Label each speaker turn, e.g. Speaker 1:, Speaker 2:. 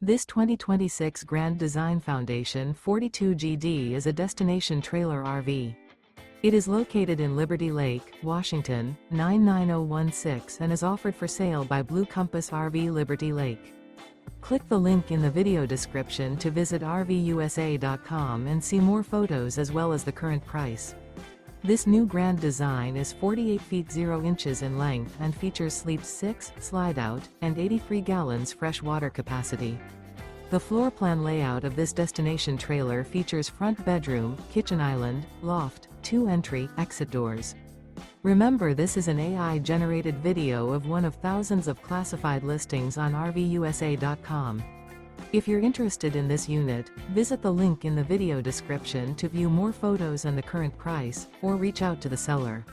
Speaker 1: This 2026 Grand Design Foundation 42GD is a destination trailer RV. It is located in Liberty Lake, Washington, 99016 and is offered for sale by Blue Compass RV Liberty Lake. Click the link in the video description to visit RVUSA.com and see more photos as well as the current price. This new grand design is 48 feet 0 inches in length and features sleep 6, slide-out, and 83 gallons fresh water capacity. The floor plan layout of this destination trailer features front bedroom, kitchen island, loft, 2 entry, exit doors. Remember, this is an AI-generated video of one of thousands of classified listings on RVUSA.com. If you're interested in this unit, visit the link in the video description to view more photos and the current price, or reach out to the seller.